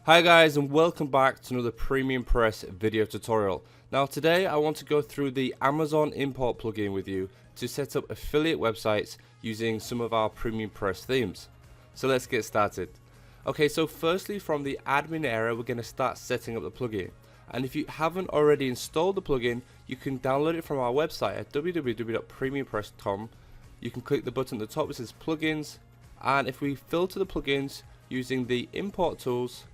Hi guys, and welcome back to another Premium Press video tutorial. Now today I want to go through the Amazon import plugin with you to set up affiliate websites using some of our Premium Press themes. So let's get started. Okay, so firstly from the admin area we're going to start setting up the plugin. And if you haven't already installed the plugin, you can download it from our website at www.premiumpress.com. You can click the button at the top that says plugins, and if we filter the plugins using the import tools,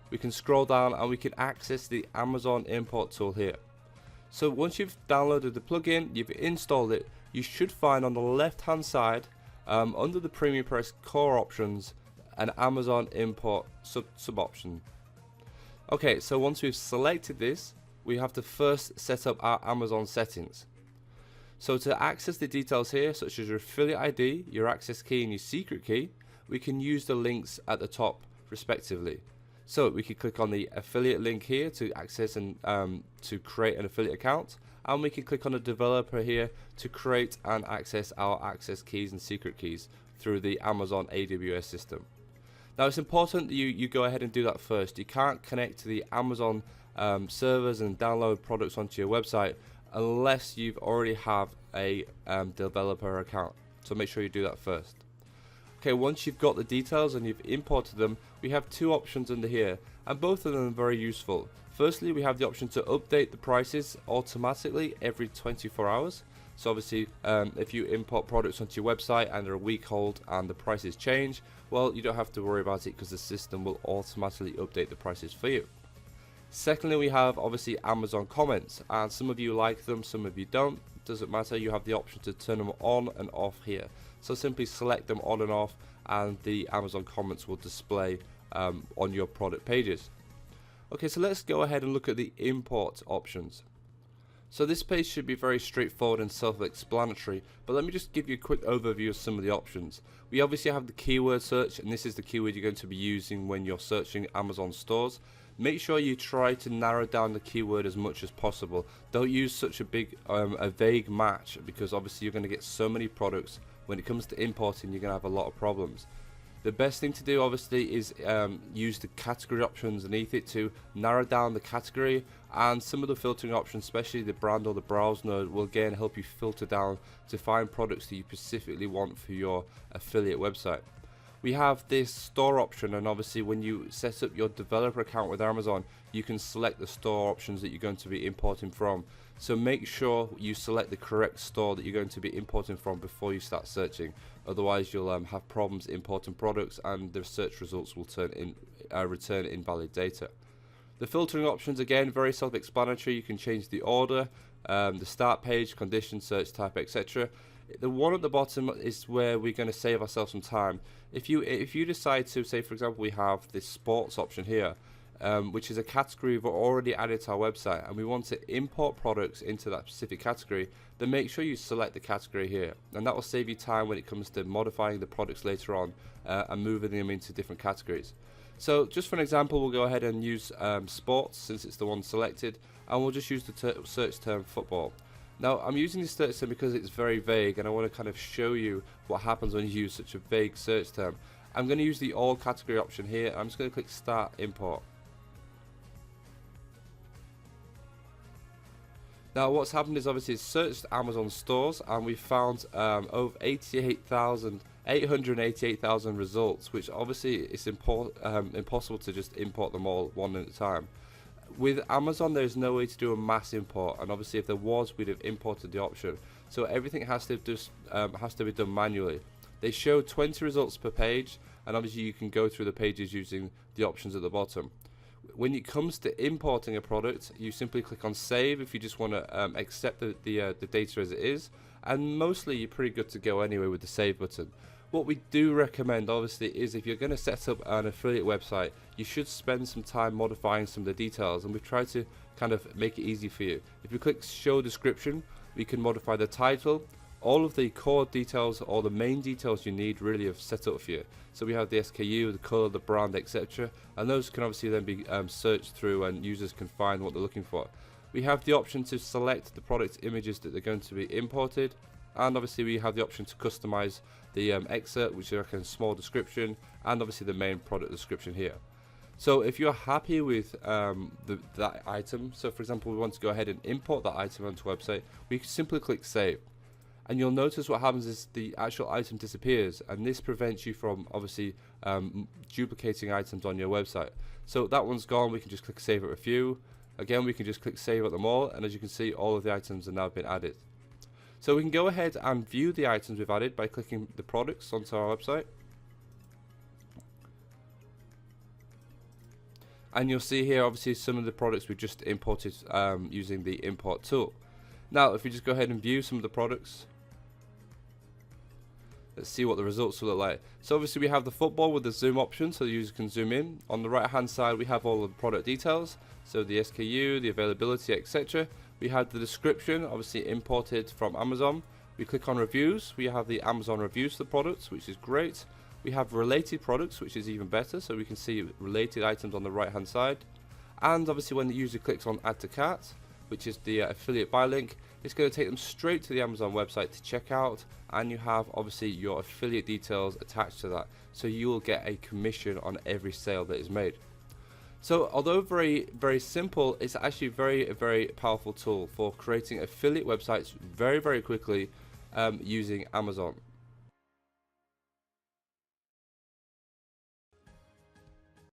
we can scroll down and we can access the Amazon import tool here. So once you've downloaded the plugin, you've installed it, you should find on the left hand side under the Premium Press core options an Amazon import sub option. Okay, so once we've selected this, we have to first set up our Amazon settings. So to access the details here, such as your affiliate ID, your access key and your secret key, we can use the links at the top respectively. So we can click on the affiliate link here to access and to create an affiliate account, and we can click on the developer here to create and access our access keys and secret keys through the Amazon AWS system. Now it's important that you go ahead and do that first. You can't connect to the Amazon servers and download products onto your website unless you've already have a developer account. So make sure you do that first. Okay, once you've got the details and you've imported them, we have two options under here, and both of them are very useful. Firstly, we have the option to update the prices automatically every 24 hours. So obviously, if you import products onto your website and they're a week old and the prices change, well, you don't have to worry about it because the system will automatically update the prices for you. Secondly, we have obviously Amazon comments, and some of you like them, some of you don't. It doesn't matter, you have the option to turn them on and off here. So simply select them on and off and the Amazon comments will display on your product pages. Okay, so let's go ahead and look at the import options. So this page should be very straightforward and self-explanatory, but let me just give you a quick overview of some of the options. We obviously have the keyword search, and this is the keyword you're going to be using when you're searching Amazon stores. Make sure you try to narrow down the keyword as much as possible. Don't use such a big, a vague match, because obviously you're going to get so many products. When it comes to importing, you're going to have a lot of problems. The best thing to do obviously is use the category options underneath it to narrow down the category, and some of the filtering options, especially the brand or the browse node, will again help you filter down to find products that you specifically want for your affiliate website. We have this store option, and obviously when you set up your developer account with Amazon, you can select the store options that you're going to be importing from. So make sure you select the correct store that you're going to be importing from before you start searching. Otherwise you'll have problems importing products and the search results will return invalid data. The filtering options, again, very self-explanatory. You can change the order, the start page, condition, search type, etc. The one at the bottom is where we're going to save ourselves some time. If you decide to, say for example, we have this sports option here, which is a category we've already added to our website, and we want to import products into that specific category, then make sure you select the category here, and that will save you time when it comes to modifying the products later on and moving them into different categories. So just for an example, we'll go ahead and use sports, since it's the one selected, and we'll just use the search term football. Now I'm using this search term because it's very vague, and I want to kind of show you what happens when you use such a vague search term. I'm going to use the all category option here. I'm just going to click start import. Now what's happened is obviously it's searched Amazon stores, and we found over 888,000 results, which obviously it's impossible to just import them all one at a time. With Amazon there's no way to do a mass import, and obviously if there was, we'd have imported the option. So everything has to be done manually. They show 20 results per page, and obviously you can go through the pages using the options at the bottom. When it comes to importing a product, you simply click on save if you just want to accept the data as it is, and mostly you're pretty good to go anyway with the save button. What we do recommend obviously is if you're going to set up an affiliate website, you should spend some time modifying some of the details, and we've tried to kind of make it easy for you. If you click show description, we can modify the title. All of the core details, or the main details you need, really have set up for you. So we have the SKU, the color, the brand, etc., and those can obviously then be searched through, and users can find what they're looking for. We have the option to select the product images that they're going to be imported, and obviously we have the option to customize the excerpt, which is like a small description, and obviously the main product description here. So if you're happy with that item, so for example we want to go ahead and import that item onto the website, we can simply click save. And you'll notice what happens is the actual item disappears, and this prevents you from obviously duplicating items on your website. So that one's gone. We can just click save at a few. Again, we can just click save at them all, and as you can see, all of the items have now been added. So we can go ahead and view the items we've added by clicking the products onto our website. And you'll see here obviously some of the products we just imported using the import tool. Now if we just go ahead and view some of the products, let's see what the results will look like. So obviously we have the football with the zoom option, so the user can zoom in. On the right hand side we have all of the product details, so the SKU, the availability, etc. We have the description, obviously imported from Amazon. We click on reviews, we have the Amazon reviews for the products, which is great. We have related products, which is even better, so we can see related items on the right hand side. And obviously when the user clicks on add to cart, which is the affiliate buy link, it's going to take them straight to the Amazon website to check out, and you have obviously your affiliate details attached to that, so you will get a commission on every sale that is made. So although very simple, it's actually a very powerful tool for creating affiliate websites very quickly using Amazon.